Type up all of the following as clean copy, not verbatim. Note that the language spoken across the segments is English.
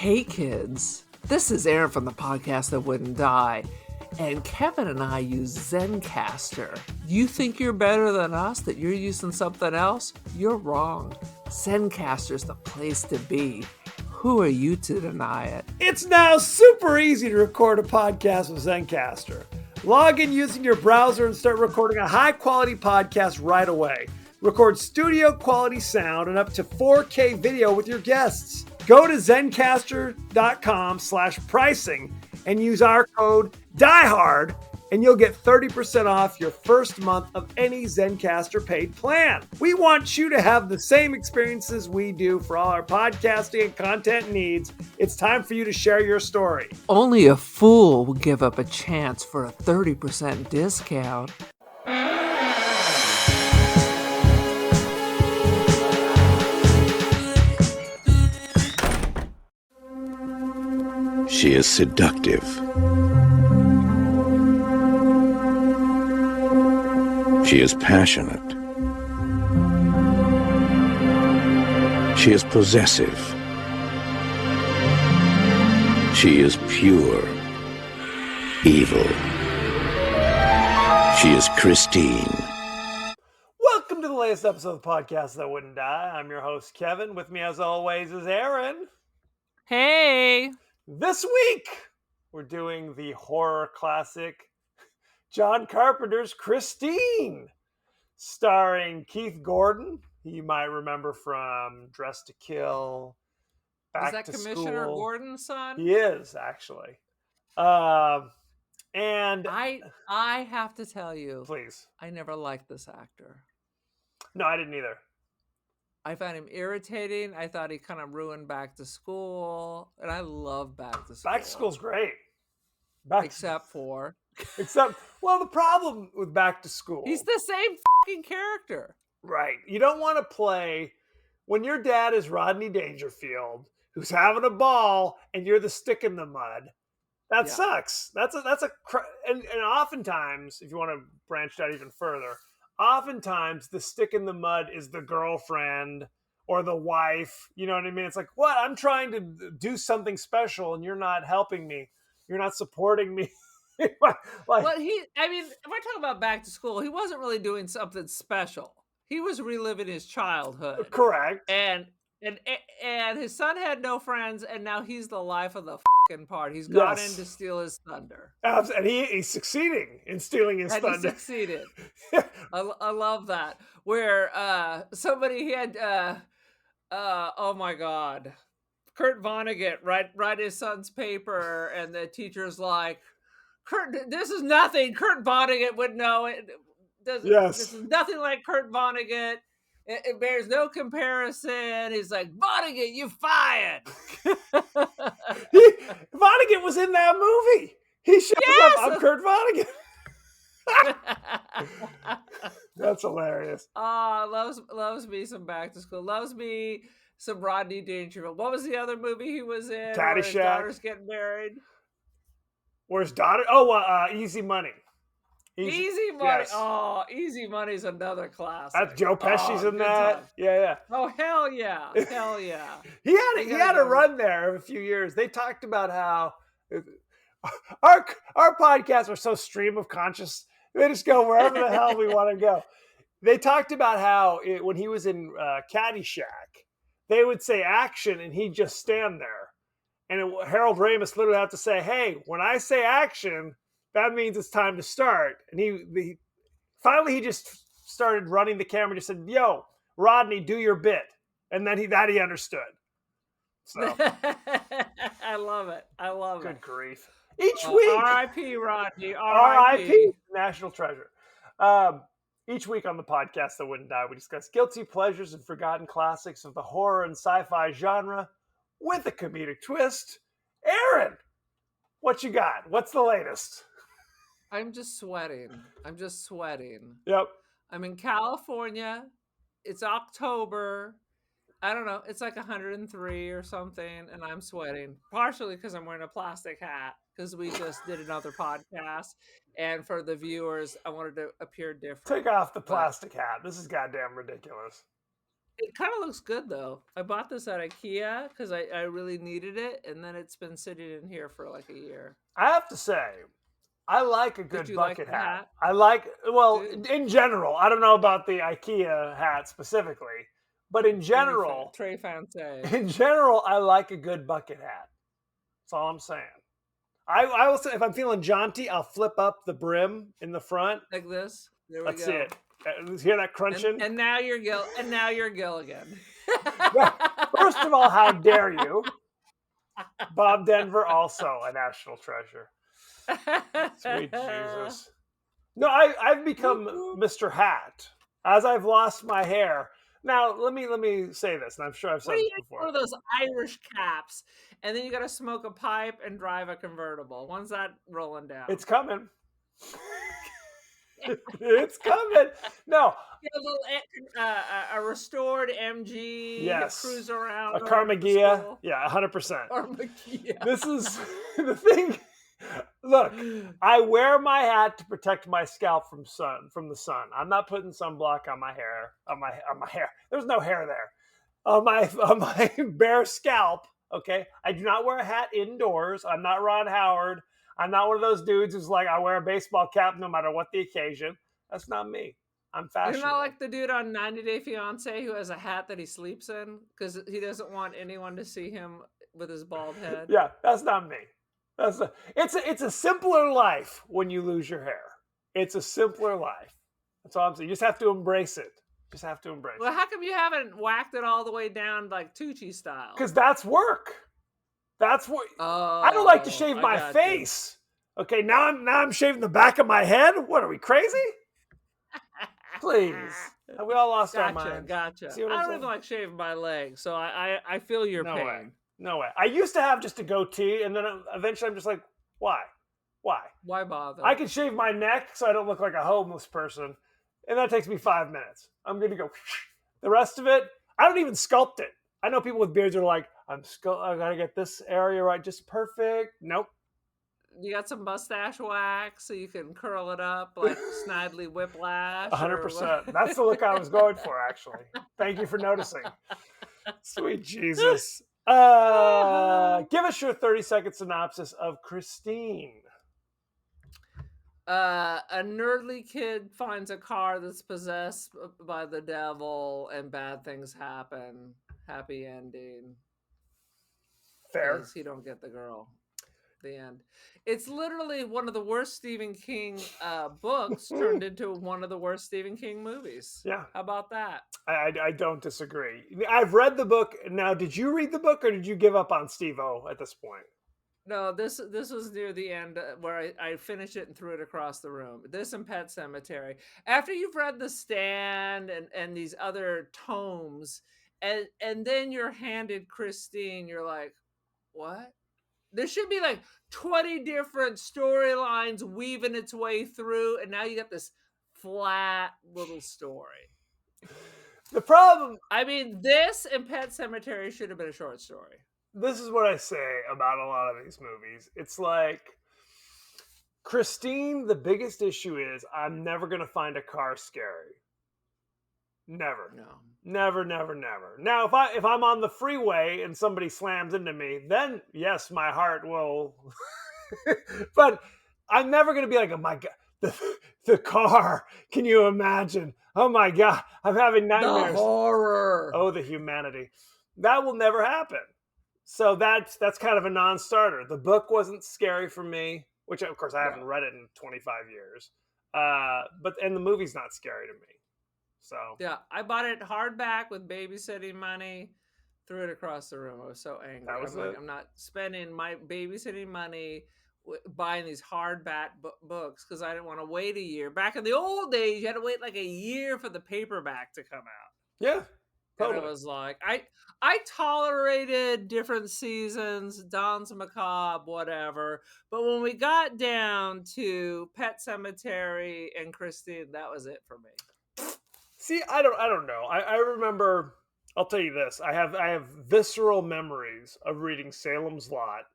Hey kids, this is Aaron from the podcast that wouldn't die, and Kevin and I use Zencastr. You think you're better than us, that you're using something else? You're wrong. Zencastr's the place to be. Who are you to deny it? It's now super easy to record a podcast with Zencastr. Log in using your browser and start recording a high-quality podcast right away. Record studio-quality sound and up to 4K video with your guests. Go to zencastr.com/pricing and use our code DIEHARD and you'll get 30% off your first month of any Zencastr paid plan. We want you to have the same experiences we do for all our podcasting and content needs. It's time for you to share your story. Only a fool will give up a chance for a 30% discount. She is seductive. She is passionate. She is possessive. She is pure evil. She is Christine. Welcome to the latest episode of the podcast that wouldn't die. I'm your host, Kevin. With me, as always, is Aaron. Hey! This week, we're doing the horror classic John Carpenter's Christine, starring Keith Gordon, who you might remember from Dressed to Kill, Back Is that to Commissioner School. Gordon's son? He is, actually. And I have to tell you, please. I never liked this actor. No, I didn't either. I found him irritating. I thought he kind of ruined Back to School. And I love Back to School. Back to School's great. Except, well, the problem with Back to School. he's the same fucking character. Right. You don't want to play when your dad is Rodney Dangerfield, who's having a ball, and you're the stick in the mud. That sucks. And oftentimes, if you want to branch out even further, oftentimes the stick in the mud is the girlfriend or the wife. You know what I mean? It's like, what? I'm trying to do something special, and you're not helping me. You're not supporting me. If I talk about Back to School, he wasn't really doing something special. He was reliving his childhood. Correct. And his son had no friends, and now he's the life of the fucking party. He's gone in to steal his thunder. And he's succeeding in stealing his thunder. He succeeded. I love that. Where somebody he had oh my God. Kurt Vonnegut write his son's paper, and the teacher's like, Kurt, this is nothing. Kurt Vonnegut would know it. This is nothing like Kurt Vonnegut. It bears no comparison. He's like, Vonnegut, you fired. Vonnegut was in that movie. He shows up. I'm Kurt Vonnegut. That's hilarious. Loves me some Back to School. Loves me some Rodney Dangerfield. What was the other movie he was in? Caddyshack. His daughter's getting married. Where's daughter? Easy Money. Easy Money. Yes. Oh, Easy Money's another classic. That's Joe Pesci's in that. Time. Yeah. Oh, hell yeah. Hell yeah. He had a run there of a few years. They talked about how our podcasts are so stream of conscious. They just go wherever the hell we want to go. They talked about how when he was in Caddyshack, they would say action and he'd just stand there. And Harold Ramis literally had to say, hey, when I say action, that means it's time to start. And he finally just started running the camera and just said, yo, Rodney, do your bit. And then he understood. So I love it. Good grief. Each week. R.I.P. Rodney. R.I.P. National treasure. Each week on the podcast that wouldn't die, we discuss guilty pleasures and forgotten classics of the horror and sci-fi genre with a comedic twist. Aaron, what you got? What's the latest? I'm just sweating. Yep. I'm in California. It's October. I don't know. It's like 103 or something, and I'm sweating. Partially because I'm wearing a plastic hat, because we just did another podcast. And for the viewers, I wanted to appear different. Take off the plastic hat. This is goddamn ridiculous. It kind of looks good though. I bought this at IKEA because I really needed it, and then it's been sitting in here for like a year. I have to say, I like a Did good you like bucket the hat. hat? I like, well, Dude, in general, I don't know about the IKEA hat specifically, but Trey Fancy. in general, I like a good bucket hat. That's all I'm saying. I will say if I'm feeling jaunty, I'll flip up the brim in the front. Like this. There we Let's see it. go. Hear that crunching? And now you're Gilligan. First of all, how dare you? Bob Denver, also a national treasure. Sweet Jesus. No, I've become Mr. Hat as I've lost my hair. Now let me say this, and I'm sure I've What said are this you gonna do before. with those Irish caps? And then you gotta smoke a pipe and drive a convertible. When's that rolling down? It's coming. It's coming. No, Get a restored MG, yes, cruise around a over to Carmagia. school. Yeah, 100%. Carmagia. This is the thing. Look, I wear my hat to protect my scalp from the sun. I'm not putting sunblock on my hair. On my hair. There's no hair there. On my bare scalp. Okay. I do not wear a hat indoors. I'm not Ron Howard. I'm not one of those dudes who's like I wear a baseball cap no matter what the occasion. That's not me. I'm You're not fashionable. like the dude on 90 Day Fiance who has a hat that he sleeps in because he doesn't want anyone to see him with his bald head. Yeah, that's not me. It's a simpler life when you lose your hair. It's a simpler life. That's all I'm saying. You just have to embrace it. Just have to embrace Well, it. how come you haven't whacked it all the way down like Tucci style? Because that's work. That's what Oh, I don't like to shave I my got you. face. Okay, now I'm shaving the back of my head. What are we crazy? Please. Have we all lost our minds? Gotcha. See what I I'm don't saying? even like shaving my legs, so I feel your No pain. way. No way. I used to have just a goatee, and then eventually I'm just like, why? Why? Why bother? I can shave my neck so I don't look like a homeless person, and that takes me 5 minutes. I'm good to go. The rest of it, I don't even sculpt it. I know people with beards are like, I gotta get this area right, just perfect. Nope. You got some mustache wax so you can curl it up like Snidely Whiplash. 100%. That's the look I was going for, actually. Thank you for noticing. Sweet Jesus. Give us your 30-second synopsis of Christine. A nerdly kid finds a car that's possessed by the devil and bad things happen. Happy ending. Fair. Because he don't get the girl. The end. It's literally one of the worst Stephen King books turned into one of the worst Stephen King movies. Yeah. How about that? I don't disagree. I've read the book. Now, did you read the book or did you give up on Steve-O at this point? No, this was near the end where I finished it and threw it across the room. This and Pet Cemetery. After you've read The Stand and these other tomes, and then you're handed Christine, you're like, what? There should be like 20 different storylines weaving its way through, and now you got this flat little story. The problem, I mean, this and Pet Cemetery should have been a short story. this is what I say about a lot of these movies. It's like Christine, the biggest issue is I'm never going to find a car scary. Never. No. Never. Now, if I'm on the freeway and somebody slams into me, then yes, my heart will. But I'm never going to be like, oh my god, the car. Can you imagine? Oh my god, I'm having nightmares. The horror. Oh, the humanity. That will never happen. So that's kind of a non-starter. The book wasn't scary for me, which of course I haven't read it in 25 years. And the movie's not scary to me. So yeah, I bought it hardback with babysitting money, threw it across the room. I was so angry. That was I'm not spending my babysitting money buying these hardback books because I didn't want to wait a year. Back in the old days, you had to wait like a year for the paperback to come out. yeah, totally. And it was like I tolerated different seasons, Don's Macabre, whatever. But when we got down to Pet Cemetery and Christine, that was it for me. See, I don't know. I remember. I'll tell you this. I have visceral memories of reading Salem's Lot,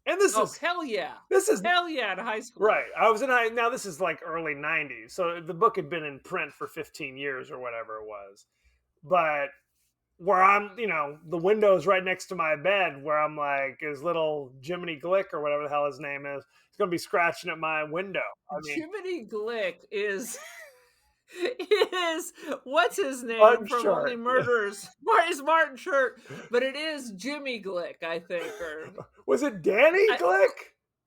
and this is hell yeah. This is hell yeah in high school. Right. I was in high. Now this is like early '90s, so the book had been in print for 15 years or whatever it was. But where I'm, the window's right next to my bed, where I'm like, his little Jiminy Glick or whatever the hell his name is, he's going to be scratching at my window. I mean, Jiminy Glick is is what's his name Martin from Only Short. Murders? It's Martin Short, but it is Jimmy Glick, I think, or Was it Danny Glick?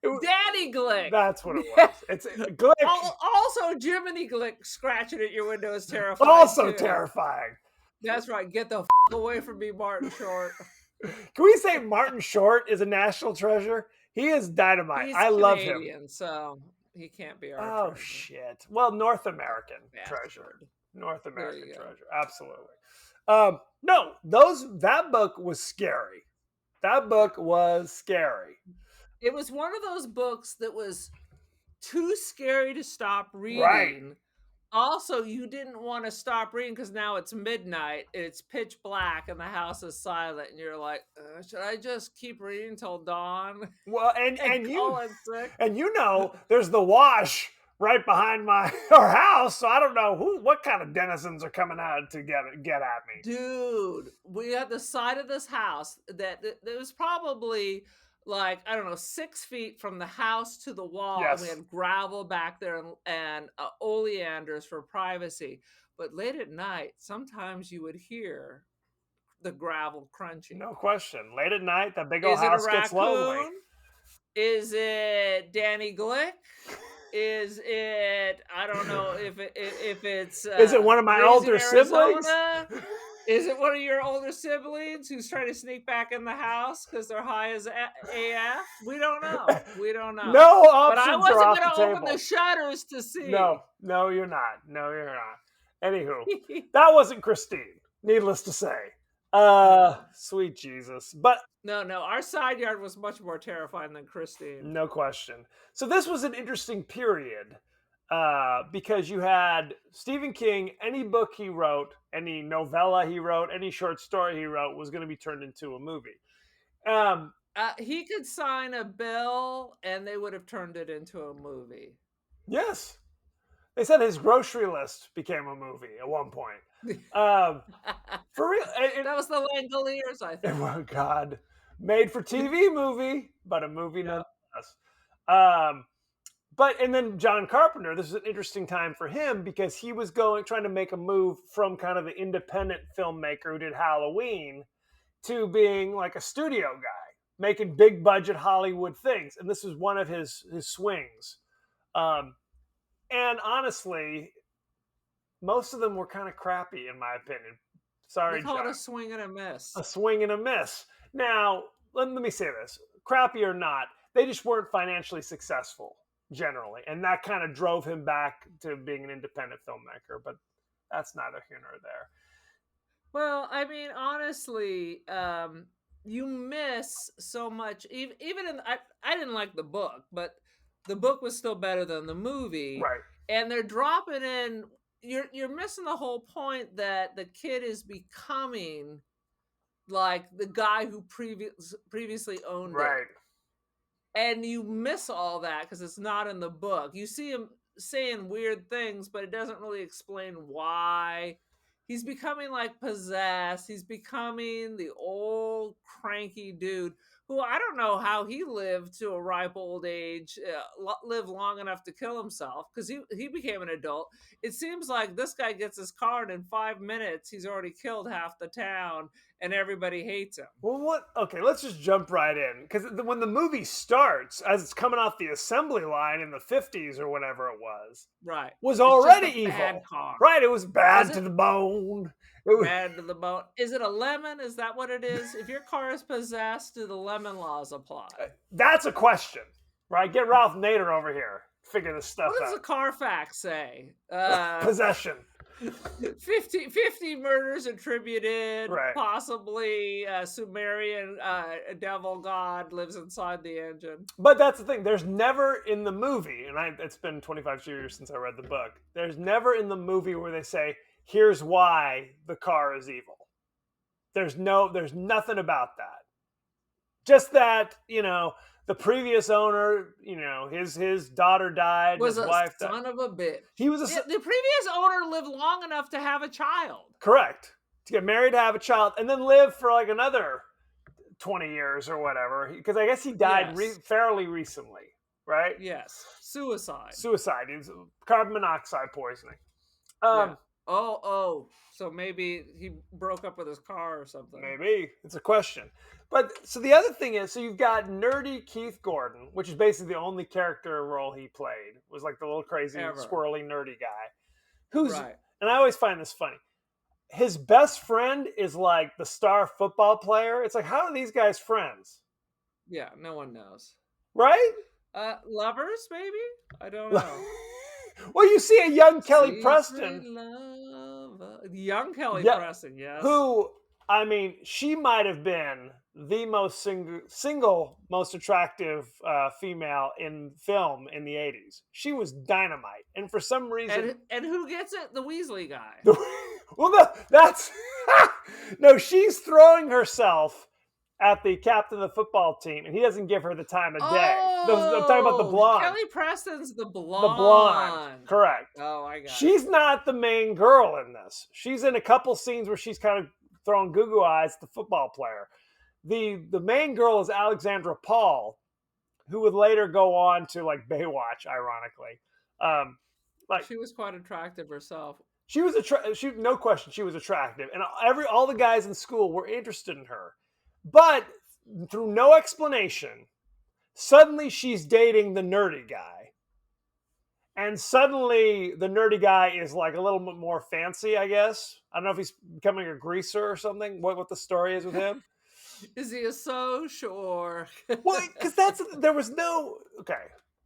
Danny Glick. That's what it was. It's Glick. Also, Jiminy Glick scratching at your window is terrifying. Also too. terrifying. That's right. Get the away from me, Martin Short. Can we say Martin Short is a national treasure? He is dynamite. He's I love him. Canadian, so he can't be our Oh treasure. shit! Well, North American Bastard. treasure. North American you go. treasure. Absolutely. No, that book was scary. That book was scary. It was one of those books that was too scary to stop reading. Right. Also, you didn't want to stop reading because now it's midnight, it's pitch black, and the house is silent, and you're like, should I just keep reading until dawn? Well, and call in sick? and there's the wash right behind our house, so I don't know what kind of denizens are coming out to get at me. Dude, we had the side of this house that was probably like, I don't know, 6 feet from the house to the wall. Yes. And we had gravel back there and oleanders for privacy. But late at night, sometimes you would hear the gravel crunching. No question. Late at night, that big old Is it a house gets lonely. raccoon? Is it Danny Glick? Is it, I don't know if it's is it one of my older siblings? Is it one of your older siblings who's trying to sneak back in the house because they're high as AF? We don't know. We don't know. No But I options are wasn't off going the to open table. the shutters to see. No, you're not. No, you're not. Anywho, that wasn't Christine, needless to say. Sweet Jesus. But No, our side yard was much more terrifying than Christine. no question. So this was an interesting period because you had Stephen King, any book he wrote, any novella he wrote, any short story he wrote was going to be turned into a movie. He could sign a bill and they would have turned it into a movie. Yes. They said his grocery list became a movie at one point. For real. That was the Langoliers, I think. Oh, God. Made for TV movie, but a movie nonetheless. And then John Carpenter, this is an interesting time for him because he was trying to make a move from kind of the independent filmmaker who did Halloween to being like a studio guy, making big budget Hollywood things. And this was one of his swings. And honestly, most of them were kind of crappy, in my opinion. Sorry, We call John. it a swing and a miss. A swing and a miss. Now, let me say this. Crappy or not, they just weren't financially successful, generally. And that kind of drove him back to being an independent filmmaker. But that's neither here nor there. Well, I mean, honestly, you miss so much. Even in, I didn't like the book, but the book was still better than the movie. Right. And they're dropping in. You're missing the whole point that the kid is becoming like the guy who previously owned Right. it. And you miss all that because it's not in the book. You see him saying weird things, but it doesn't really explain why. He's becoming like possessed. He's becoming the old cranky dude who I don't know how he lived to a ripe old age, lived long enough to kill himself because he became an adult. It seems like this guy gets his car and in 5 minutes he's already killed half the town and everybody hates him. Well, what? Okay, let's just jump right in because when the movie starts, as it's coming off the assembly line in the 50s or whatever it was, Right, was It's just already a evil. bad car. Right, it was bad Is to it- the bone. It was, Bad to the bone. Is it a lemon? Is that what it is? If your car is possessed, do the lemon laws apply? that's a question, right? Get Ralph Nader over here. Figure this stuff What does out. the Carfax say? Possession. 50 murders attributed, Right. possibly Sumerian devil god lives inside the engine. But that's the thing. There's never in the movie, and it's been 25 years since I read the book. There's never in the movie where they say, here's why the car is evil. There's nothing about that. Just that, the previous owner, his daughter died, Was his a wife died. son of a bitch. He was The previous owner lived long enough to have a child. correct. to get married, to have a child, and then live for like another 20 years or whatever. Because I guess he died Yes. fairly recently, right? Yes. Suicide. Suicide. It was carbon monoxide poisoning. Yeah. Oh. So maybe he broke up with his car or something. Maybe. It's a question. But so the other thing is, so you've got nerdy Keith Gordon, which is basically the only character role he played, was like the little crazy, squirrely, nerdy guy. Who's, right. And I always find this funny. His best friend is like the star football player. It's like, how are these guys friends? Yeah, no one knows. Right? Lovers, maybe? I don't know. Well, you see a young Kelly Preston. Young Kelly Preston, yes. Who, I mean, she might have been the most single most attractive female in film in the 80s. She was dynamite. And for some reason... And who gets it? The Weasley guy. Well, no, that's... No, she's throwing herself at the captain of the football team, and he doesn't give her the time of day. I'm talking about the blonde. Kelly Preston's the blonde. The blonde, correct. Oh, I got She's not the main girl in this. She's in a couple scenes where she's kind of throwing goo-goo eyes at the football player. The main girl is Alexandra Paul, who would later go on to like Baywatch, ironically. She was quite attractive herself. She was no question, she was attractive, and all the guys in school were interested in her. But through no explanation, suddenly she's dating the nerdy guy. And suddenly the nerdy guy is like a little bit more fancy, I guess. I don't know if he's becoming a greaser or something, what the story is with him. Is he a Soch or... Well, because there was no... Okay,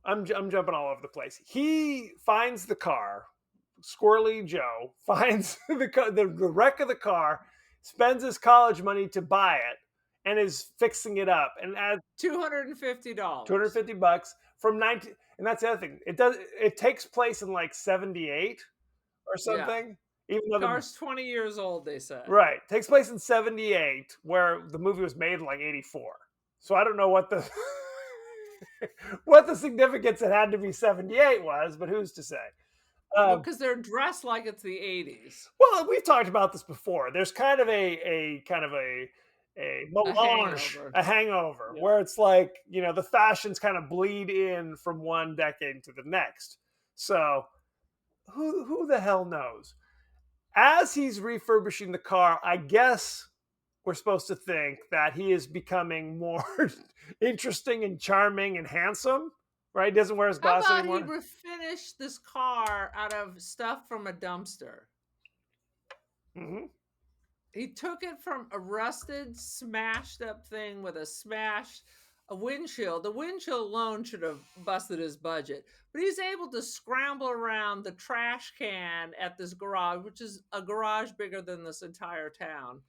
I'm jumping all over the place. He finds the car. Squirrely Joe finds the wreck of the car, spends his college money to buy it, and is fixing it up, and adds $250. $250 from 19. And that's the other thing. It takes place in like 78 or something. Yeah. Even though the car's 20 years old, they said. Right. It takes place in 78, where the movie was made in like 84. So I don't know what the what the significance it had to be 78 was, but who's to say? Because they're dressed like it's the 80s. Well, we've talked about this before. There's kind of a melange, a hangover, yeah. where it's like, the fashions kind of bleed in from one decade to the next. So who the hell knows? As he's refurbishing the car, I guess we're supposed to think that he is becoming more interesting and charming and handsome, right? He doesn't wear his glasses anymore. How about he refinished this car out of stuff from a dumpster? Mm-hmm. He took it from a rusted, smashed up thing with a windshield. The windshield alone should have busted his budget. But he's able to scramble around the trash can at this garage, which is a garage bigger than this entire town.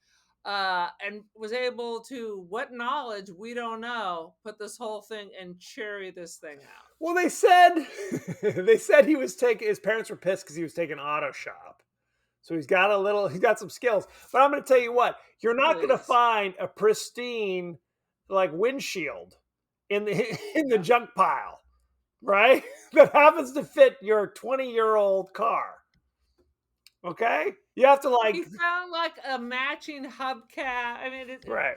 And was able to, what knowledge, we don't know, put this whole thing and cherry this thing out. Well, they said he was his parents were pissed because he was taking auto shop. So he's got some skills. But I'm going to tell you what, you're not going to find a pristine like windshield in the junk pile, right? That happens to fit your 20-year-old car. Okay? You have to He found like a matching hubcap. I mean, right.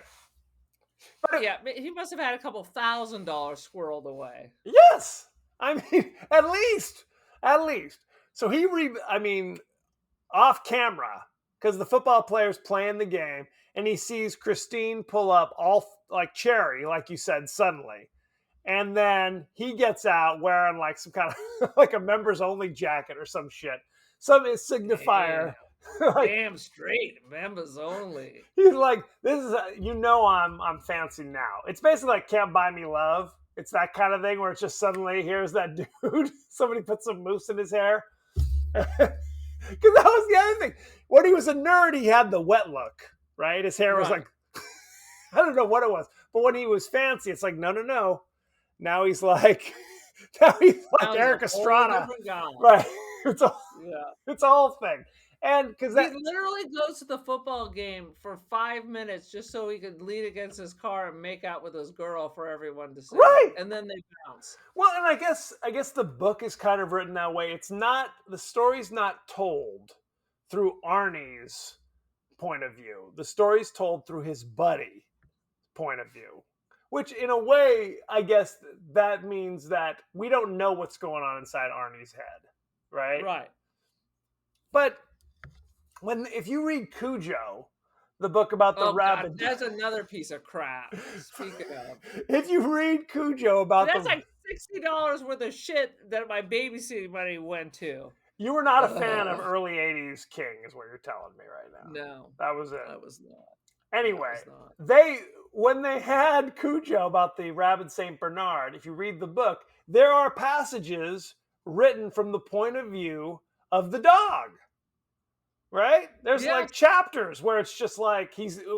But he must have had a couple $1,000 squirreled away. Yes. I mean, at least. So off camera, because the football player's playing the game, and he sees Christine pull up all like cherry, like you said, suddenly. And then he gets out wearing like some kind of like a members only jacket or some shit. Some signifier. Like, damn straight, members only. He's like, this is I'm fancy now. It's basically like Can't Buy Me Love. It's that kind of thing where it's just suddenly here's that dude. Somebody put some mousse in his hair. Because that was the other thing. When he was a nerd, he had the wet look, right? His hair was like, I don't know what it was. But when he was fancy, it's like, no. Now he's like Eric Estrada. Right. It's a whole thing. And because he literally goes to the football game for 5 minutes just so he could lean against his car and make out with his girl for everyone to see. Right. And then they bounce. Well, and I guess the book is kind of written that way. The story's not told through Arnie's point of view. The story's told through his buddy point of view, which in a way, I guess that means that we don't know what's going on inside Arnie's head, right? Right. But if you read Cujo, the book about the rabbit, that's another piece of crap. Speaking of, if you read Cujo about that's like $60 worth of shit that my babysitting money went to. You were not a fan of early 80s King, is what you're telling me right now. No. That was it. I was not. Anyway, when they had Cujo about the rabid Saint Bernard, if you read the book, there are passages written from the point of view of the dog. Right? There's like chapters where it's just like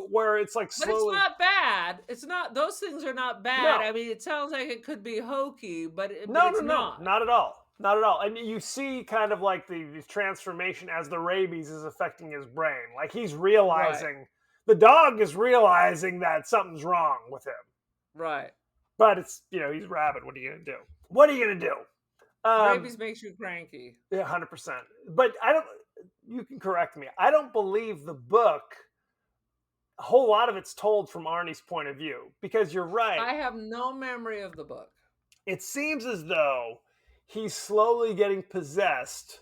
where it's like slowly. But it's not bad. It's not. Those things are not bad. No. I mean, it sounds like it could be hokey, but it's not at all. Not at all. And you see kind of like the transformation as the rabies is affecting his brain. Like he's realizing, the dog is realizing that something's wrong with him. Right. But it's, he's rabid. What are you going to do? What are you going to do? Rabies makes you cranky. Yeah, 100%. But you can correct me. I don't believe the book, a whole lot of it's told from Arnie's point of view. Because you're right. I have no memory of the book. It seems as though he's slowly getting possessed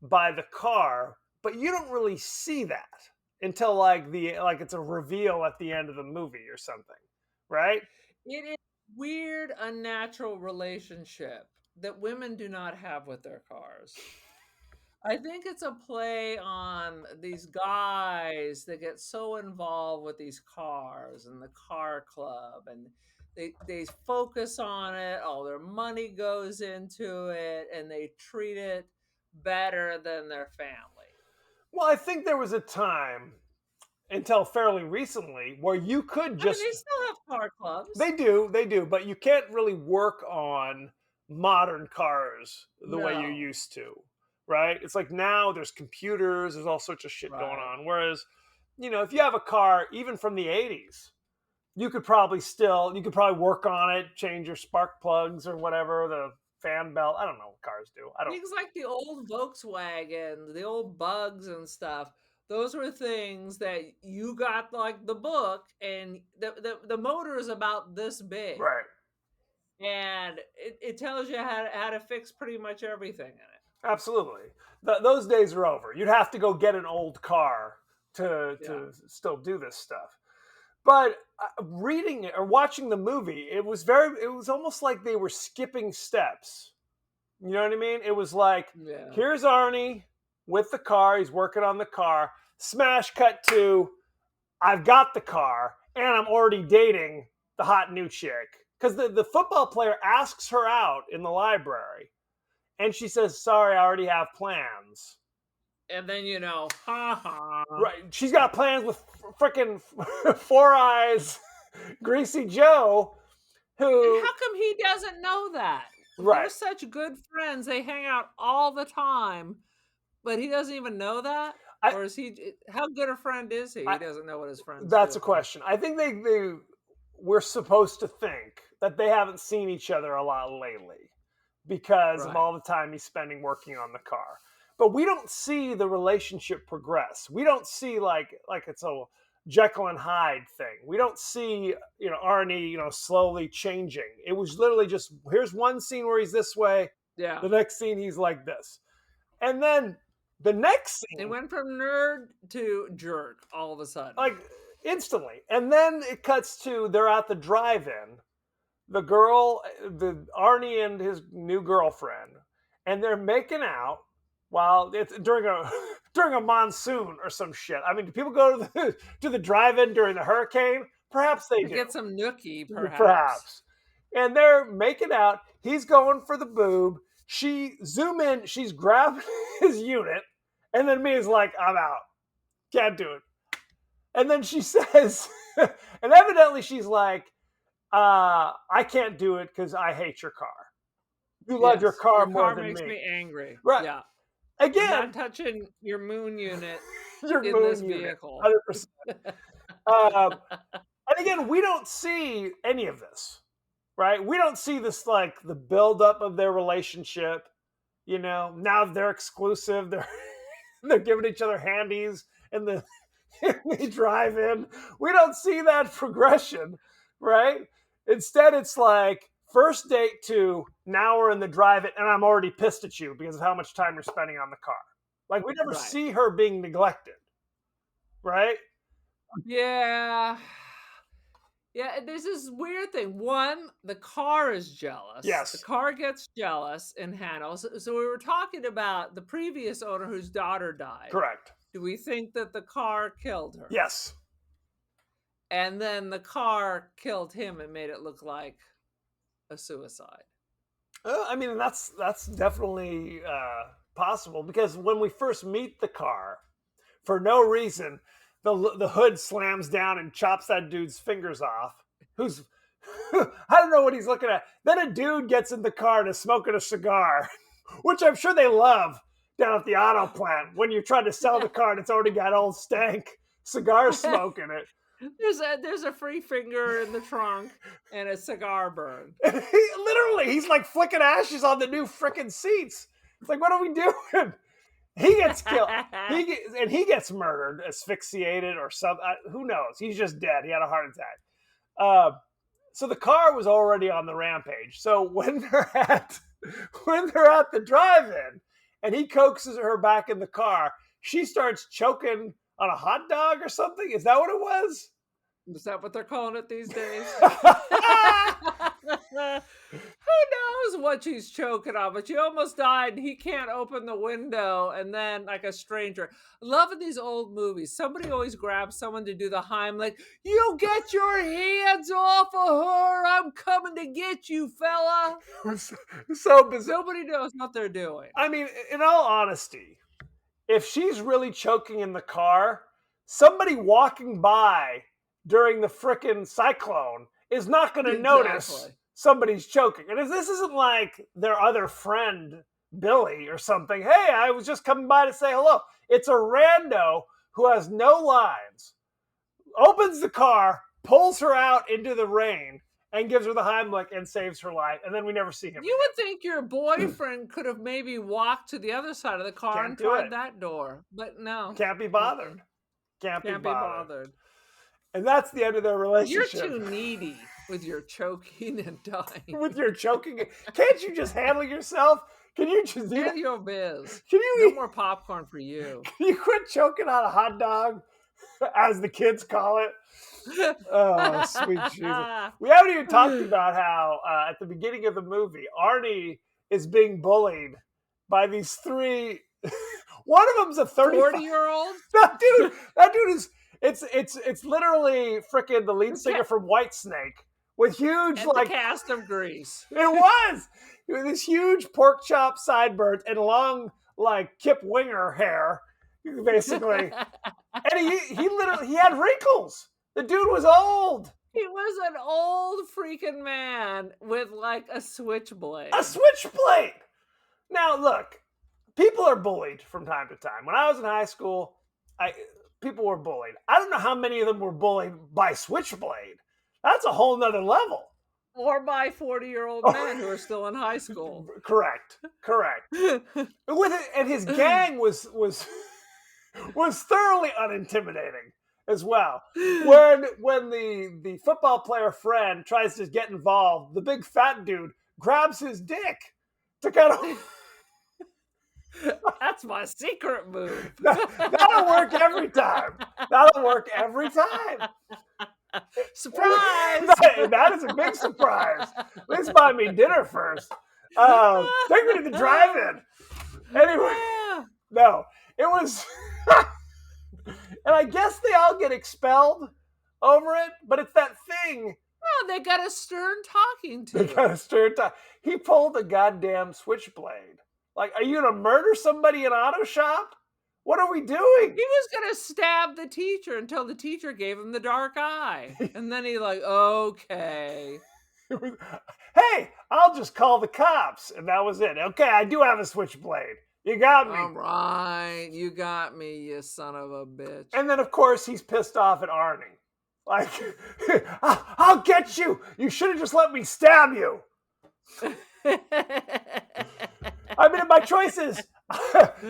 by the car, but you don't really see that until like it's a reveal at the end of the movie or something, right? It is a weird, unnatural relationship that women do not have with their cars. I think it's a play on these guys that get so involved with these cars and the car club, and they focus on it, all their money goes into it, and they treat it better than their family. Well, I think there was a time until fairly recently where you could just... they still have car clubs. They do, but you can't really work on modern cars the way you used to, right? It's like now there's computers, there's all sorts of shit going on. Whereas, if you have a car, even from the 80s, you could probably work on it, change your spark plugs or whatever, the fan belt. I don't know what cars do. Things like the old Volkswagen, the old Bugs and stuff. Those were things that you got like the book, and the motor is about this big. Right. And it tells you how to fix pretty much everything in it. Absolutely. Those days are over. You'd have to go get an old car to still do this stuff. But reading or watching the movie, it was almost like they were skipping steps. You know what I mean? It was like, here's Arnie with the car. He's working on the car. Smash cut to, I've got the car and I'm already dating the hot new chick. Because the football player asks her out in the library. And she says, sorry, I already have plans. And then, ha ha. Right. She's got plans with freaking Four Eyes, Greasy Joe, who... And how come he doesn't know that? Right. They're such good friends. They hang out all the time. But he doesn't even know that? Or is he... How good a friend is he? He doesn't know what his friends do. That's a question. I think we're supposed to think that they haven't seen each other a lot lately because of all the time he's spending working on the car. But we don't see the relationship progress. We don't see like it's a Jekyll and Hyde thing. We don't see, Arnie, slowly changing. It was literally just, here's one scene where he's this way. Yeah. The next scene, he's like this. And then the next scene... It went from nerd to jerk all of a sudden. Like, instantly. And then it cuts to, they're at the drive-in. Arnie and his new girlfriend. And they're making out. While it's during a monsoon or some shit. I mean, do people go to the drive-in during the hurricane? Perhaps they do. Get some nookie, perhaps. And they're making out. He's going for the boob. Zoom in. She's grabbing his unit, and then Mia's like, "I'm out. Can't do it." And then she says, and evidently she's like, "I can't do it because I hate your car. You love your car more than me. Your car makes me angry." Right. Yeah. Again, I'm not touching your moon unit in this vehicle. 100%. And again, we don't see any of this, right? We don't see this like the buildup of their relationship. Now they're exclusive. They're giving each other handies in the we drive in. We don't see that progression, right? Instead, it's like first date to now we're in the drive-in, and I'm already pissed at you because of how much time you're spending on the car. Like we never Right. see her being neglected, right? Yeah. Yeah, and there's this weird thing. One, the car is jealous. The Yes, car gets jealous in Hannah. So we were talking about the previous owner whose daughter died. correct. Do we think that the car killed her? Yes, And then the car killed him and made it look like a suicide. I mean that's definitely possible because when we first meet the car, for no reason, the hood slams down and chops that dude's fingers off. Who's I don't know what he's looking at. Then a dude gets in the car and is smoking a cigar, which I'm sure they love down at the auto plant when you're trying to sell the car and it's already got old stank cigar smoke in it. There's a free finger in the trunk and a cigar burn. And he's like flicking ashes on the new frickin' seats. It's like, what are we doing? He gets killed. He gets murdered, asphyxiated, or something. Who knows? He's just dead. He had a heart attack. So the car was already on the rampage. So when they're at the drive-in, and he coaxes her back in the car, she starts choking on a hot dog or something. Is that what it was? Is that what they're calling it these days? Who knows what she's choking on? But she almost died. And he can't open the window, and then like a stranger. Loving these old movies. Somebody always grabs someone to do the Heimlich. You get your hands off of her! I'm coming to get you, fella. So bizarre. Nobody knows what they're doing. I mean, in all honesty, if she's really choking in the car, somebody walking by during the frickin' cyclone is not going to notice Exactly. somebody's choking. And if this isn't like their other friend, Billy, or something, hey, I was just coming by to say hello. It's a rando who has no lines, opens the car, pulls her out into the rain, and gives her the Heimlich and saves her life. And then we never see him. You would think your boyfriend could have maybe walked to the other side of the car Can't and do tried it. that door, but no. Can't be bothered. Can't be Can't be bothered. bothered. And that's the end of their You're relationship. too needy with your choking and dying. With your choking. Can't you just handle yourself? Can you just do that? Handle your biz. Can you, No more popcorn for you. can you quit choking on a hot dog, as the kids call it? Oh, sweet Jesus. We haven't even talked about how at the beginning of the movie, Arnie is being bullied by these three. One of them's a 40-year-old? That dude is. It's literally freaking the lead singer from Whitesnake with huge And like the cast of Grease. It was this huge pork chop sideburns and long like Kip Winger hair, basically. And he had wrinkles. The dude was old. He was an old freaking man with like a switchblade. A switchblade. Now look, people are bullied from time to time. When I was in high school, people were bullied. I don't know how many of them were bullied by switchblade. That's a whole nother level. Or by 40-year-old men who are still in high school. Correct. And his gang was thoroughly unintimidating as well. When the football player friend tries to get involved, the big fat dude grabs his dick to kind of. That's my secret move. That'll work every time. That'll work every time. Surprise! That is a big surprise. Please buy me dinner first. Take me to the drive-in. Anyway, no, it was, and I guess they all get expelled over it. But it's that thing. Oh, they got a stern talking to. They got a stern time. He pulled a goddamn switchblade. Like, are you gonna murder somebody in auto shop? What are we doing? He was gonna stab the teacher until the teacher gave him the dark eye, and then he like, okay. Hey, I'll just call the cops, and that was it. Okay, I do have a switchblade. You got me. All right, you got me, you son of a bitch. And then, of course, he's pissed off at Arnie. Like, I'll get you. You should have just let me stab you. I mean, my choice is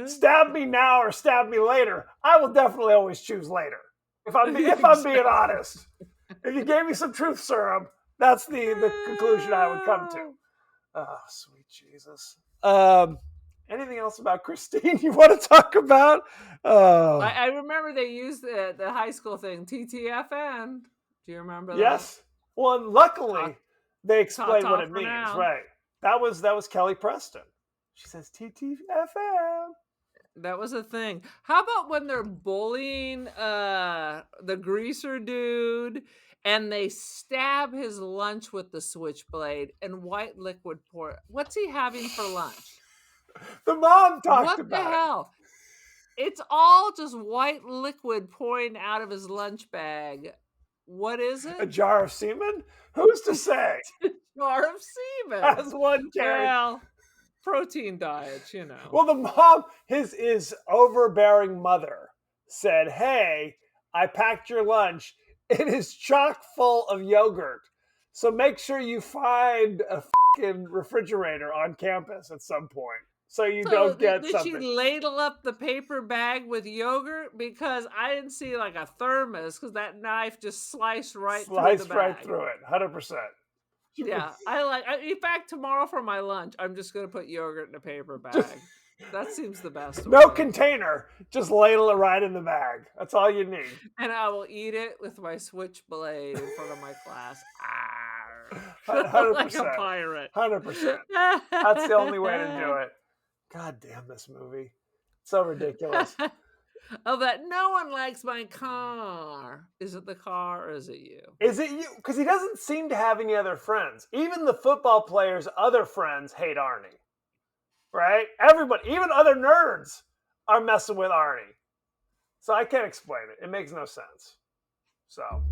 stab me now or stab me later. I will definitely always choose later. If I'm being honest, if you gave me some truth serum, that's the conclusion I would come to. Oh, sweet Jesus. Anything else about Christine you want to talk about? I remember they used the high school thing, TTFN. Do you remember that? Yes. Well, and luckily they explained what it means. now. Right. That was Kelly Preston. She says TTFN. That was a thing. How about when they're bullying the greaser dude and they stab his lunch with the switchblade and white liquid pour? What's he having for lunch? The mom talked What about the hell? It's all just white liquid pouring out of his lunch bag. What is it. A it? jar of semen? Who's to say? Jar of semen. As one carried. Well, protein diets, you know. Well, the mom, his overbearing mother, said, "Hey, I packed your lunch. It is chock full of yogurt. So make sure you find a fucking refrigerator on campus at some point. So you don't get something." Did she ladle up the paper bag with yogurt? Because I didn't see like a thermos, because that knife just sliced right through the bag. Right through it, 100%. Yeah, in fact, tomorrow for my lunch, I'm just going to put yogurt in a paper bag. That seems the best. No container, just ladle it right in the bag. That's all you need. And I will eat it with my switchblade in front of my class. 100%. Like a pirate. 100%. That's the only way to do it. God damn this movie. It's so ridiculous. Oh, that no one likes my car. Is it the car or is it you? Is it you? Because he doesn't seem to have any other friends. Even the football players' other friends hate Arnie. Right? Everybody, even other nerds, are messing with Arnie. So I can't explain it. It makes no sense. So,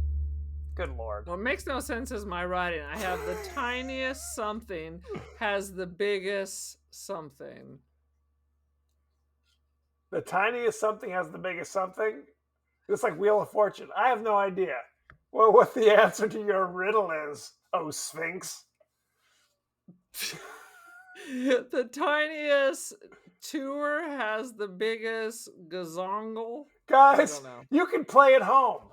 good Lord. What makes no sense is my writing. I have the tiniest something has the biggest something. The tiniest something has the biggest something? It's like Wheel of Fortune. I have no idea what the answer to your riddle is, oh Sphinx. The tiniest tour has the biggest gazongle. Guys, you can play at home.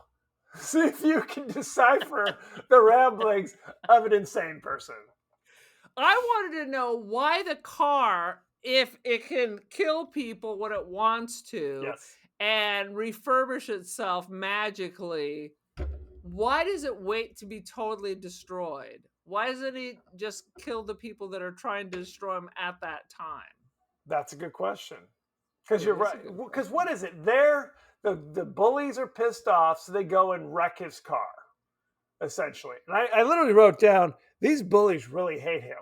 See if you can decipher the ramblings of an insane person. I wanted to know why the car, if it can kill people when it wants to, yes, and refurbish itself magically, why does it wait to be totally destroyed? Why doesn't it just kill the people that are trying to destroy him at that time? That's a good question. Because you're right. Because what is it? The bullies are pissed off, so they go and wreck his car, essentially. And I literally wrote down, these bullies really hate him.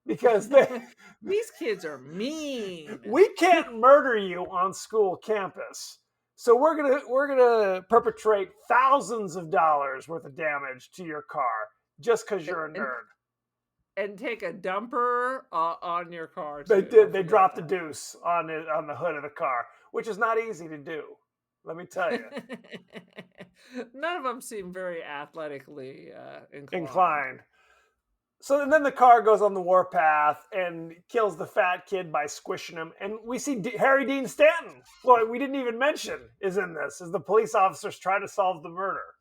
Because these kids are mean. We can't murder you on school campus. So we're gonna perpetrate thousands of dollars worth of damage to your car just because you're a nerd. And take a dumper on your car. They did. They dropped a deuce on the hood of the car, which is not easy to do. Let me tell you. None of them seem very athletically inclined. So then the car goes on the warpath and kills the fat kid by squishing him. And we see Harry Dean Stanton, well, we didn't even mention, is in this as the police officers try to solve the murder.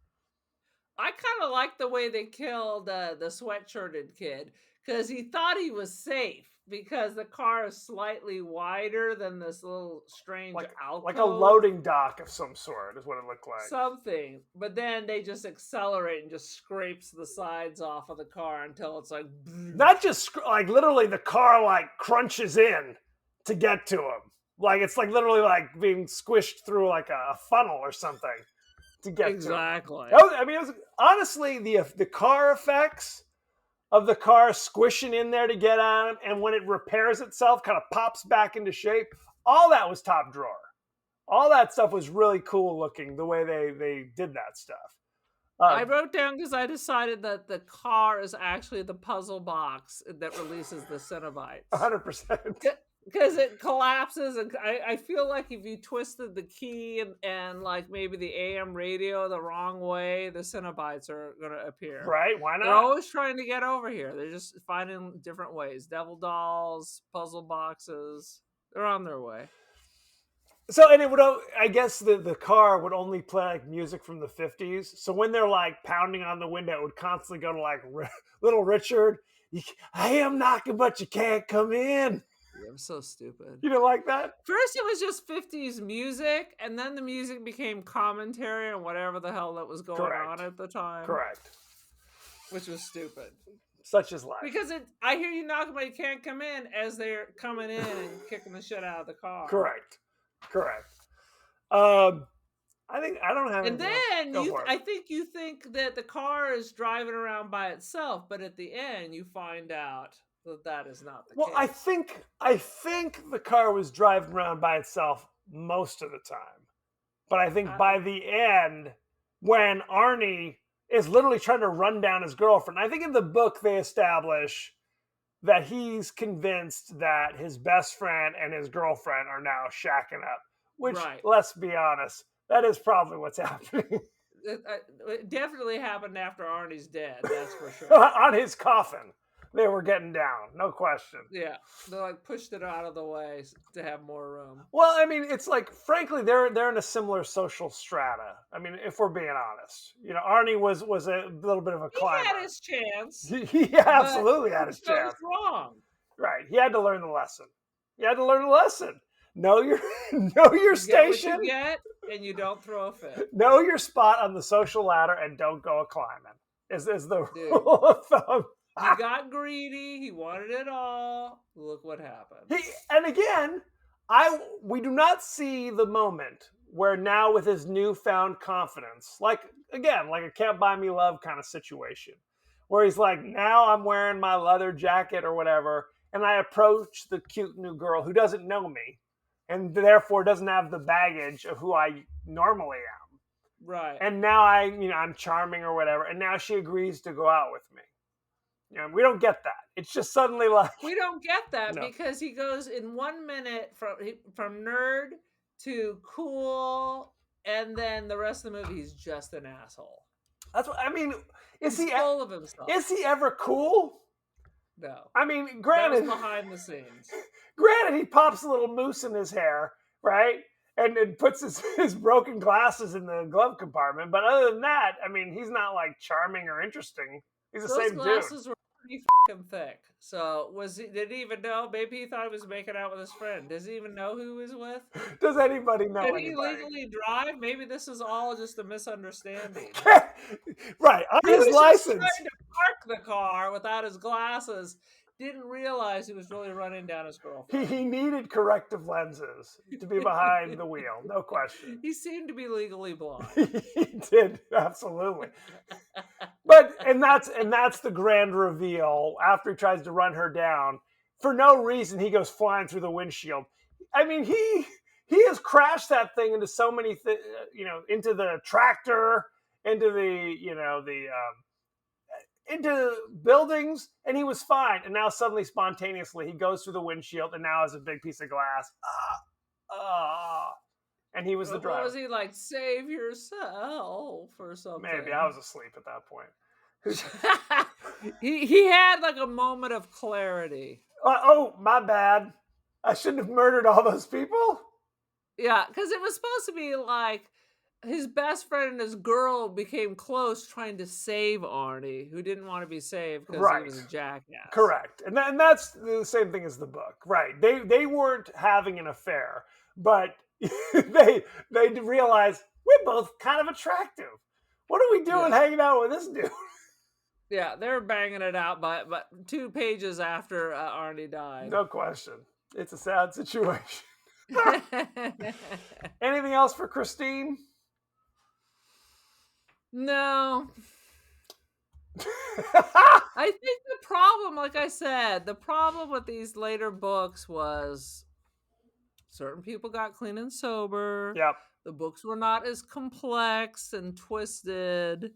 I kind of like the way they killed the sweatshirted kid, because he thought he was safe because the car is slightly wider than this little strange alcove. Like a loading dock of some sort is what it looked like. Something. But then they just accelerate and just scrapes the sides off of the car until it's like... Not just, like literally the car like crunches in to get to him. Like it's like literally like being squished through like a funnel or something to get exactly. to him. I mean, it was honestly the car effects of the car squishing in there to get at him, and when it repairs itself, kind of pops back into shape. All that was top drawer. All that stuff was really cool looking, the way they did that stuff. I wrote down because I decided that the car is actually the puzzle box that releases the Cenobites. 100%. Because it collapses, and I feel like if you twisted the key and like maybe the AM radio the wrong way, the Cenobites are going to appear. Right? Why not? They're always trying to get over here. They're just finding different ways. Devil dolls, puzzle boxes. They're on their way. So, and it would, I guess the car would only play like music from the 50s. So when they're like pounding on the window, it would constantly go to like Little Richard. I am knocking, but you can't come in. I'm so stupid. You don't like that? First, it was just 50s music, and then the music became commentary on whatever the hell that was going Correct. on at the time. Correct. Which was stupid. Such is life. Because I hear you knocking, but you can't come in as they're coming in and kicking the shit out of the car. Correct. I think I don't have. And then I think you think that the car is driving around by itself, but at the end you find out that is not the case. I think the car was driving around by itself most of the time, but I think by the end, when Arnie is literally trying to run down his girlfriend, I think in the book they establish that he's convinced that his best friend and his girlfriend are now shacking up. Which, let's be honest, that is probably what's happening. It definitely happened after Arnie's dead, that's for sure. On his coffin, they were getting down, no question. Yeah, they like pushed it out of the way to have more room. Well, I mean, it's like, frankly, they're in a similar social strata. I mean, if we're being honest, Arnie was a little bit of a climber. He had his chance. He absolutely had his chance. Wrong. Right, he had to learn the lesson. Know your station. Get what you get, and you don't throw a fit. Know your spot on the social ladder, and don't go a climbing. Is the rule of thumb. He got greedy. He wanted it all. Look what happened. And again, we do not see the moment where now with his newfound confidence, like a Can't Buy Me Love kind of situation, where he's like, now I'm wearing my leather jacket or whatever, and I approach the cute new girl who doesn't know me, and therefore doesn't have the baggage of who I normally am. Right. And now I'm charming or whatever, and now she agrees to go out with me. We don't get that. It's just suddenly like... We don't get that because he goes in 1 minute from nerd to cool, and then the rest of the movie he's just an asshole. That's what I mean. He's full of himself. Is he ever cool? No. I mean, granted, that was behind the scenes. Granted, he pops a little mousse in his hair, right? And puts his broken glasses in the glove compartment. But other than that, I mean, he's not like charming or interesting. He's the same dude. Those glasses were pretty fucking thick. So did he even know? Maybe he thought he was making out with his friend. Does he even know who he was with? Does anybody know? Did he legally drive? Maybe this is all just a misunderstanding. Right. On his license. Just trying to park the car without his glasses. Didn't realize he was really running down his girlfriend. He needed corrective lenses to be behind the wheel, no question. He seemed to be legally blind. He did, absolutely. But and that's the grand reveal after he tries to run her down. For no reason, he goes flying through the windshield. I mean, he has crashed that thing into so many into the tractor, into into buildings, and he was fine. And now suddenly, spontaneously, he goes through the windshield and now has a big piece of glass. And he was the driver. What was he like? Save yourself or something? Maybe I was asleep at that point. he had like a moment of clarity. Oh, my bad. I shouldn't have murdered all those people. Yeah, because it was supposed to be like his best friend and his girl became close trying to save Arnie, who didn't want to be saved because he was a jackass. Correct. And that's the same thing as the book. Right. They weren't having an affair, but they realized we're both kind of attractive. What are we doing hanging out with this dude? Yeah, they were banging it out, but 2 pages after Arnie died. No question. It's a sad situation. Anything else for Christine? No. I think the problem, like I said, the problem with these later books was certain people got clean and sober. Yep. The books were not as complex and twisted.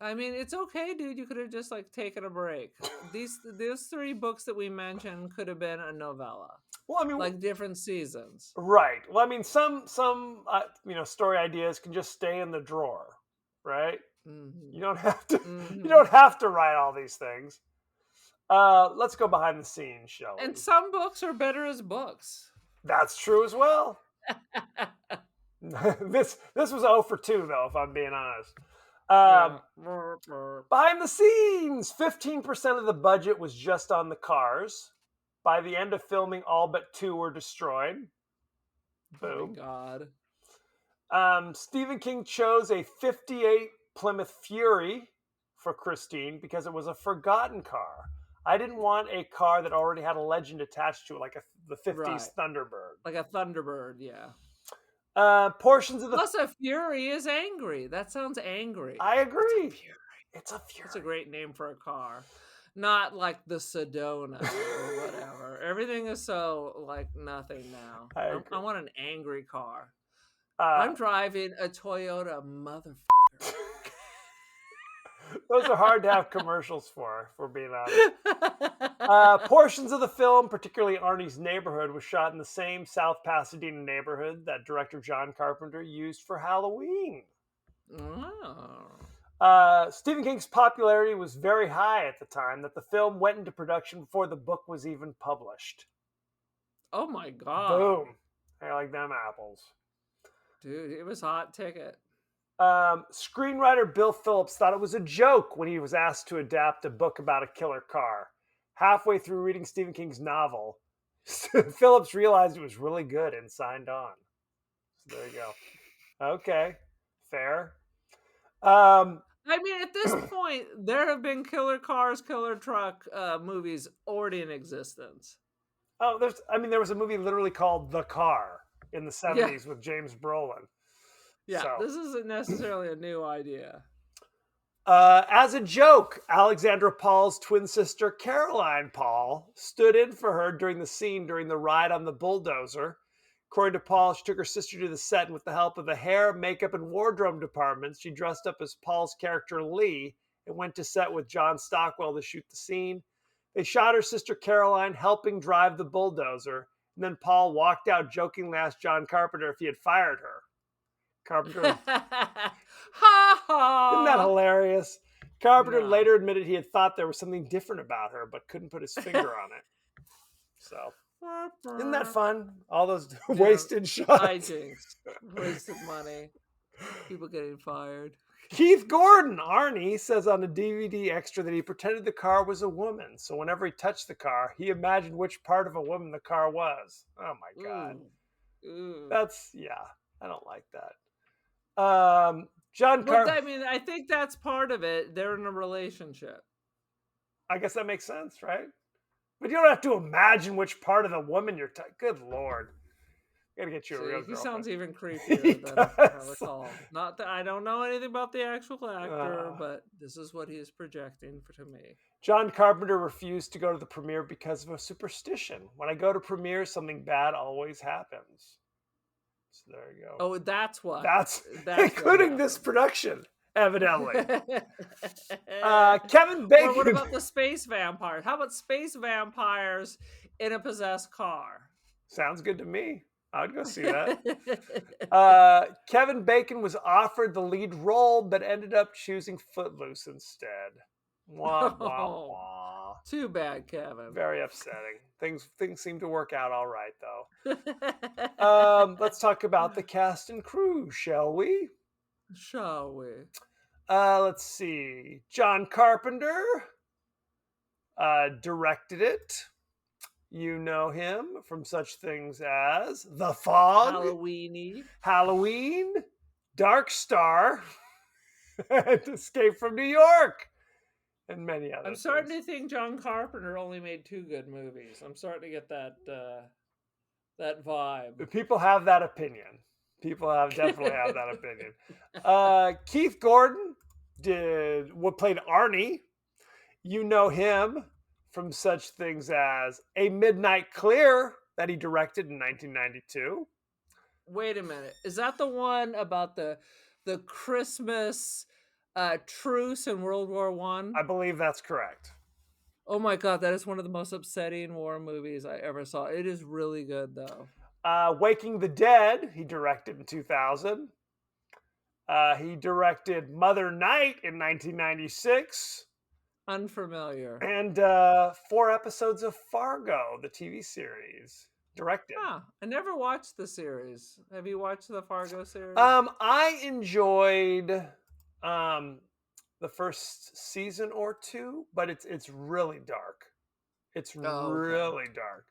I mean, it's okay, dude. You could have just like taken a break. These 3 books that we mentioned could have been a novella. Well, I mean, like different seasons. Right. Well, I mean, some story ideas can just stay in the drawer, right? Mm-hmm. You don't have to. Mm-hmm. You don't have to write all these things. Let's go behind the scenes, shall we? And some books are better as books. That's true as well. This was 0 for 2 though, if I'm being honest. Yeah. Behind the scenes, 15% of the budget was just on the cars. By the end of filming, all but 2 were destroyed. Oh Boom. my God. Stephen King chose a 58 Plymouth Fury for Christine because it was a forgotten car. I didn't want a car that already had a legend attached to it, like the 50s Right. Thunderbird. Like a Thunderbird, yeah. Portions of the... Plus, a Fury is angry. That sounds angry. I agree. It's a Fury. That's a great name for a car. Not like the Sedona or whatever. Everything is so like nothing now. I want an angry car. I'm driving a Toyota, motherfucker. Those are hard to have commercials for being honest. Portions of the film, particularly Arnie's neighborhood, was shot in the same South Pasadena neighborhood that director John Carpenter used for Halloween. Oh. Stephen King's popularity was very high at the time that the film went into production before the book was even published. Oh my God. Boom. I like them apples. Dude, it was hot ticket. Screenwriter Bill Phillips thought it was a joke when he was asked to adapt a book about a killer car. Halfway through reading Stephen King's novel, Phillips realized it was really good and signed on. So there you go. Okay, fair. I mean, at this point, there have been killer cars, killer truck movies already in existence. Oh, there was a movie literally called The Car in the 70s with James Brolin. Yeah, so. This isn't necessarily a new idea. As a joke, Alexandra Paul's twin sister, Caroline Paul, stood in for her during the scene during the ride on the bulldozer. According to Paul, she took her sister to the set, and with the help of the hair, makeup, and wardrobe departments, she dressed up as Paul's character, Lee, and went to set with John Stockwell to shoot the scene. They shot her sister, Caroline, helping drive the bulldozer, and then Paul walked out jokingly asked John Carpenter if he had fired her. Carpenter. Ha ha! Isn't that hilarious? Carpenter later admitted he had thought there was something different about her, but couldn't put his finger on it. So, isn't that fun? All those wasted shots. Hijinks. Wasted money. People getting fired. Keith Gordon, Arnie, says on a DVD extra that he pretended the car was a woman. So whenever he touched the car, he imagined which part of a woman the car was. Oh my God. Ooh. I don't like that. John Carpenter. I mean, I think that's part of it. They're in a relationship. I guess that makes sense, right? But you don't have to imagine which part of the woman you're. Good Lord, gotta get you a real girlfriend. He sounds even creepier than I recall. Not that I don't know anything about the actual actor, but this is what he is projecting to me. John Carpenter refused to go to the premiere because of a superstition. When I go to premieres, something bad always happens. So there you go. Oh, that's what. That's including this production, evidently. Kevin Bacon. Or what about the space vampires? How about space vampires in a possessed car? Sounds good to me. I'd go see that. Kevin Bacon was offered the lead role, but ended up choosing Footloose instead. Wah, wah, wah. Too bad, Kevin. Very upsetting. Things seem to work out all right, though. Let's talk about the cast and crew, shall we? Shall we? Let's see. John Carpenter directed it. You know him from such things as The Fog, Halloween, Dark Star, and Escape from New York, and many others. I'm starting to think John Carpenter only made 2 good movies. I'm starting to get that vibe. People have that opinion. Definitely have that opinion. Keith Gordon played Arnie. You know him from such things as A Midnight Clear that he directed in 1992. Wait a minute. Is that the one about the Christmas truce in World War I? I believe that's correct. Oh my God, that is one of the most upsetting war movies I ever saw. It is really good, though. Waking the Dead, he directed in 2000. He directed Mother Night in 1996. Unfamiliar. And 4 episodes of Fargo, the TV series. directed. Huh. I never watched the series. Have you watched the Fargo series? I enjoyed the first season or two, but it's really dark. It's Oh, okay. really dark.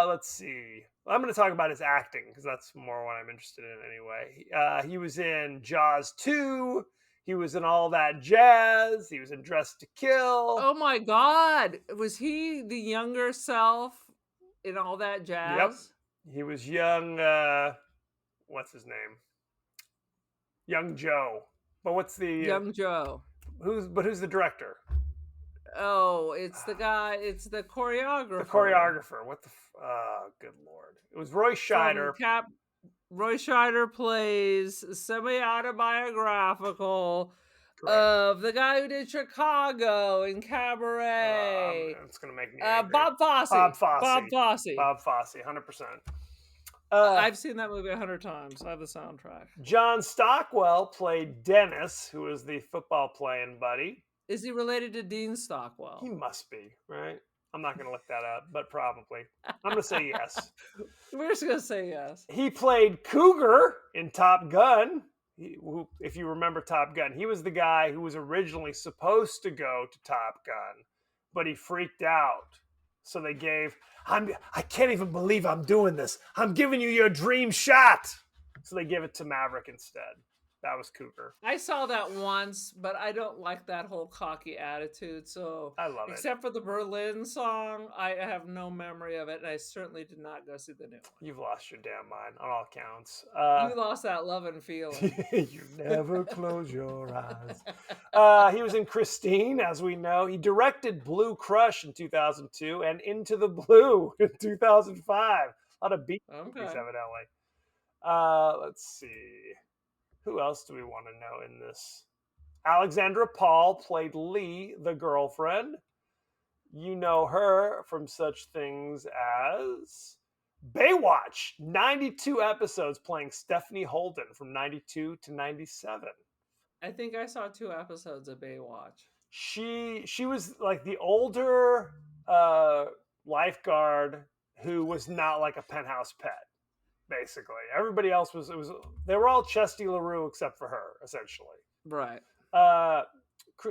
Let's see. I'm going to talk about his acting because that's more what I'm interested in anyway. He was in Jaws 2. He was in All That Jazz. He was in Dressed to Kill. Oh my God. Was he the younger self in All That Yep. Jazz? He was young. What's his name? Young Joe. But what's the Young Joe. who's the director? Oh, it's the guy, it's the choreographer. The choreographer. What the? Good lord! It was Roy Scheider. Roy Scheider plays semi-autobiographical Correct. of the guy who did Chicago and Cabaret. It's gonna make me angry. Bob Fosse. Bob Fosse. Bob Fosse. Bob Fosse. 100%. I've seen that movie 100 times. I have the soundtrack. John Stockwell played Dennis, who was the football playing buddy. Is he related to Dean Stockwell? He must be, right? I'm not going to look that up, but probably. I'm going to say yes. We're just going to say yes. He played Cougar in Top Gun. If you remember Top Gun, he was the guy who was originally supposed to go to Top Gun, but he freaked out. So they gave, I can't even believe I'm doing this. I'm giving you your dream shot. So they gave it to Maverick instead. That was Cougar. I saw that once, but I don't like that whole cocky attitude. So I love it. Except for the Berlin song, I have no memory of it, and I certainly did not go see the new one. You've lost your damn mind on all counts. You lost that love and feeling. You never close your eyes. He was in Christine, as we know. He directed Blue Crush in 2002 and Into the Blue in 2005. A lot of beat movies, evidently. Let's see. Who else do we want to know in this? Alexandra Paul played Lee, the girlfriend. You know her from such things as Baywatch, 92 episodes playing Stephanie Holden from 92 to 97. I think I saw 2 episodes of Baywatch. She was like the older lifeguard who was not like a penthouse pet. Basically, everybody else they were all Chesty LaRue except for her, essentially. Right.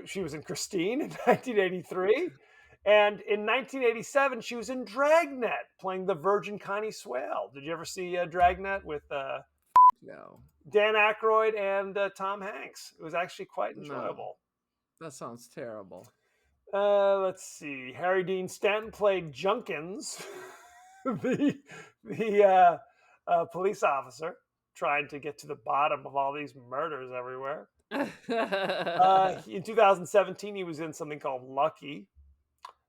She was in Christine in 1983, and in 1987 she was in Dragnet playing the Virgin Connie Swale. Did you ever see Dragnet with No. Dan Aykroyd and Tom Hanks? It was actually quite enjoyable. No. That sounds terrible. Let's see. Harry Dean Stanton played Junkins, the police officer trying to get to the bottom of all these murders everywhere. In 2017, he was in something called Lucky.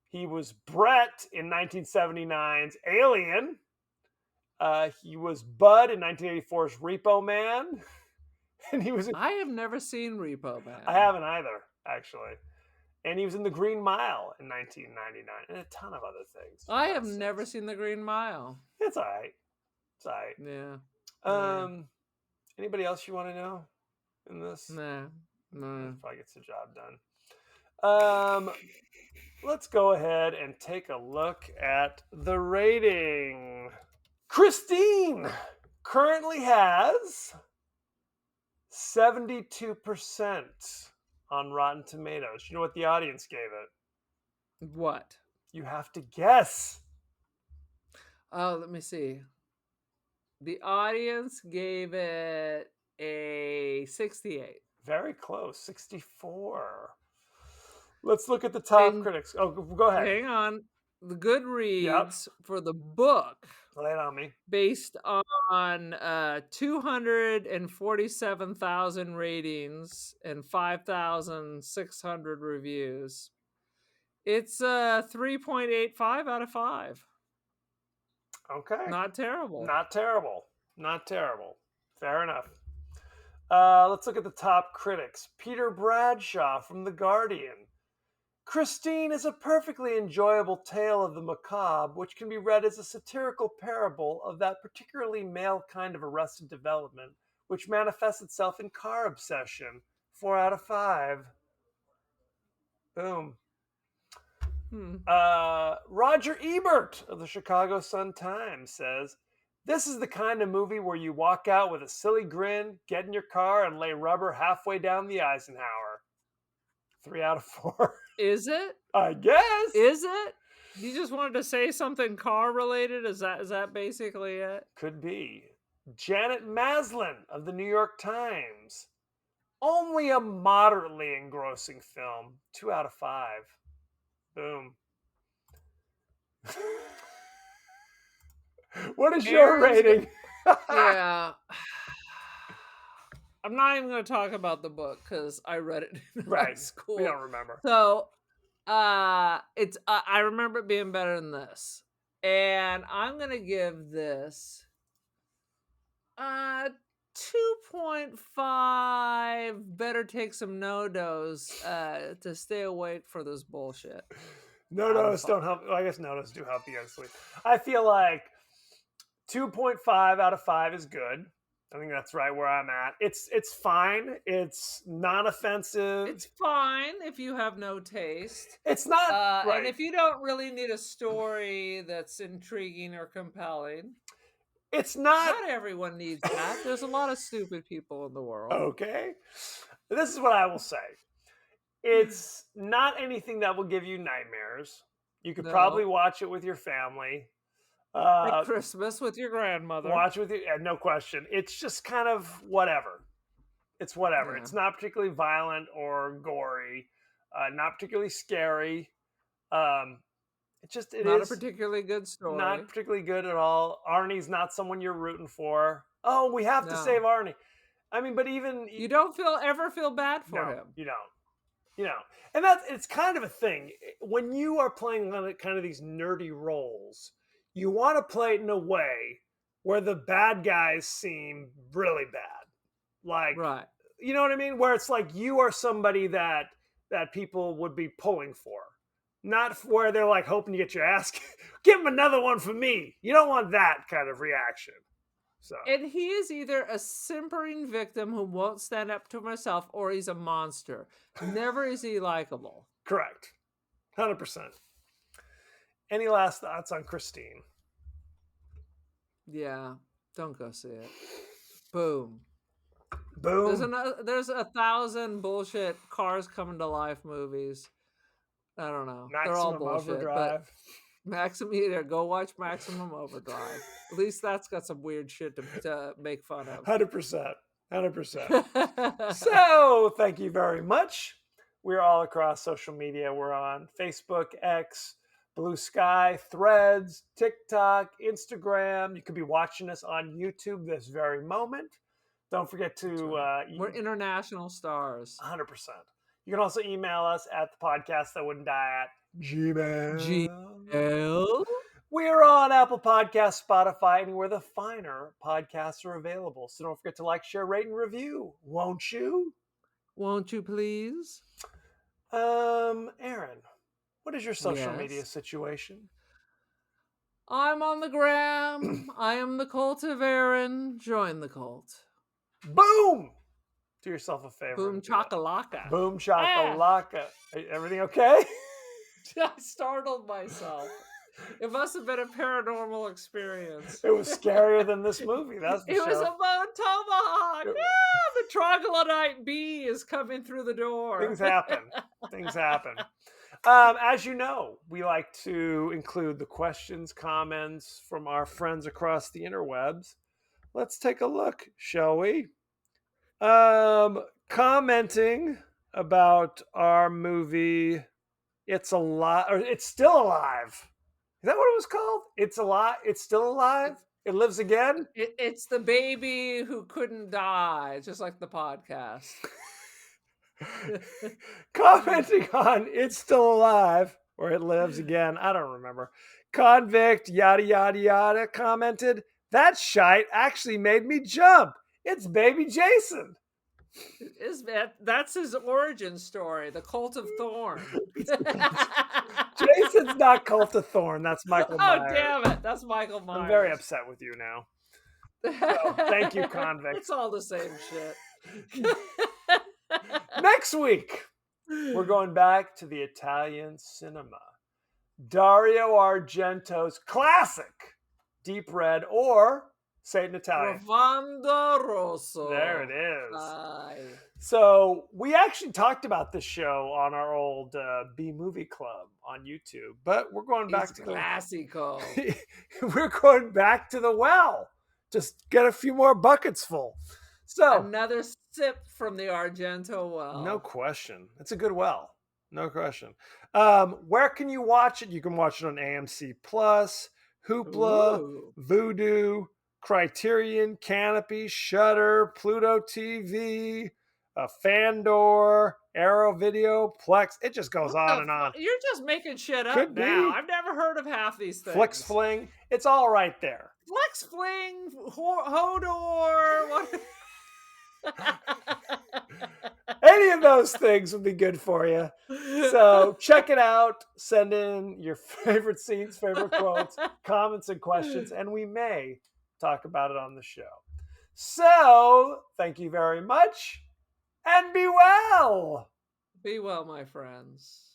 He was Brett in 1979's Alien. He was Bud in 1984's Repo Man. And he was I have never seen Repo Man. I haven't either, actually. And he was in The Green Mile in 1999 and a ton of other things. I have never seen The Green Mile. It's all right. It's all right. Yeah. Anybody else you want to know in this? No. Probably gets the job done. Let's go ahead and take a look at the rating. Christine currently has 72% on Rotten Tomatoes. You know what the audience gave it? What? You have to guess. Oh, let me see. The audience gave it a 68. Very close, 64. Let's look at the top critics. Oh, go ahead. Hang on. The Goodreads for the book. Lay it on me. Based on 247,000 ratings and 5,600 reviews. It's a 3.85 out of 5. Okay. Not terrible. Not terrible. Not terrible. Fair enough. Let's look at the top critics. Peter Bradshaw from The Guardian. Christine is a perfectly enjoyable tale of the macabre, which can be read as a satirical parable of that particularly male kind of arrested development, which manifests itself in car obsession. 4 out of 5. Boom. Roger Ebert of the Chicago Sun-Times says, this is the kind of movie where you walk out with a silly grin, get in your car, and lay rubber halfway down the Eisenhower. 3 out of 4. Is it? I guess. Is it? You just wanted to say something car related? Is that basically it? Could be. Janet Maslin of the New York Times. Only a moderately engrossing film. 2 out of 5. Boom. What is your rating? Yeah. I'm not even going to talk about the book because I read it in high school. We don't remember. So, it's I remember it being better than this, and I'm going to give this 2.5. Better take some no-dos to stay awake for this bullshit. No-dos don't help. Well, I guess no-dos do help you go to sleep. I feel like 2.5 out of 5 is good. I think that's right where I'm at. It's fine. It's non-offensive. It's fine if you have no taste. It's not right. And if you don't really need a story that's intriguing or compelling. It's not everyone needs that. There's a lot of stupid people in the world. Okay. This is what I will say. It's not anything that will give you nightmares. You could probably watch it with your family. At Christmas with your grandmother. Watch with you, no question. It's just kind of whatever. It's whatever. Yeah. It's not particularly violent or gory. Not particularly scary. It not is a particularly good story. Not particularly good at all. Arnie's not someone you're rooting for. Oh, we have to save Arnie. I mean, but even you don't ever feel bad for him. You don't. You know, and it's kind of a thing when you are playing kind of these nerdy roles. You want to play it in a way where the bad guys seem really bad, like you know what I mean? Where it's like you are somebody that people would be pulling for. Not where they're like hoping to get your ass. Give him another one for me. You don't want that kind of reaction. So. And he is either a simpering victim who won't stand up to himself, or he's a monster. Never is he likable. Correct. 100%. Any last thoughts on Christine? Yeah. Don't go see it. Boom. Boom. There's 1,000 bullshit Cars Coming to Life movies. I don't know. Maximum They're all bullshit. Overdrive. Go watch Maximum Overdrive. At least that's got some weird shit to make fun of. 100%. 100%. So, thank you very much. We're all across social media. We're on Facebook, X, Blue Sky, Threads, TikTok, Instagram. You could be watching us on YouTube this very moment. Don't forget to... We're international stars. 100%. You can also email us at the podcast that wouldn't die at Gmail. We're on Apple Podcasts, Spotify, anywhere the finer podcasts are available. So don't forget to like, share, rate, and review. Won't you? Won't you please? Aaron, what is your social media situation? I'm on the gram. I am the cult of Aaron. Join the cult. Boom! Do yourself a favor. Boom chakalaka. Boom chakalaka. Everything okay? I startled myself. It must have been a paranormal experience. It was scarier than this movie, that's for sure. It was a bone tomahawk. The troglodyte bee is coming through the door. Things happen. As you know, we like to include the questions, comments from our friends across the interwebs. Let's take a look, shall we? Commenting about our movie It's Still Alive. Is that what it was called? It's alive. It's still alive. It lives again. It's the baby who couldn't die, just like the podcast. Commenting on It's Still Alive or It Lives Again. I don't remember. Convict yada yada yada commented, that shite actually made me jump. It's baby Jason. That's his origin story, the Cult of Thorn. Jason's not Cult of Thorn. That's Michael Myers. Oh, damn it. That's Michael Myers. I'm very upset with you now. So, thank you, Convict. It's all the same shit. Next week, we're going back to the Italian cinema. Dario Argento's classic Deep Red, or say it in Italian. Profondo Rosso. There it is. Aye. So we actually talked about this show on our old B Movie Club on YouTube, but we're going back It's to classico. we're going back to the well. Just get a few more buckets full. So Another sip from the Argento well. no question, it's a good well. No question. Where can you watch it? You can watch it on AMC Plus, Hoopla, Ooh. Vudu, Criterion, Canopy, Shudder, Pluto TV, Fandor, Arrow Video, Plex. It just goes What on the and on. You're just making shit up Could now. be. I've never heard of half these things. Flix Fling. It's all right there. Flex Fling, Hodor, what? Any of those things would be good for you. So check it out. Send in your favorite scenes, favorite quotes, comments, and questions, and we may talk about it on the show. So thank you very much, and be well. Be well, my friends.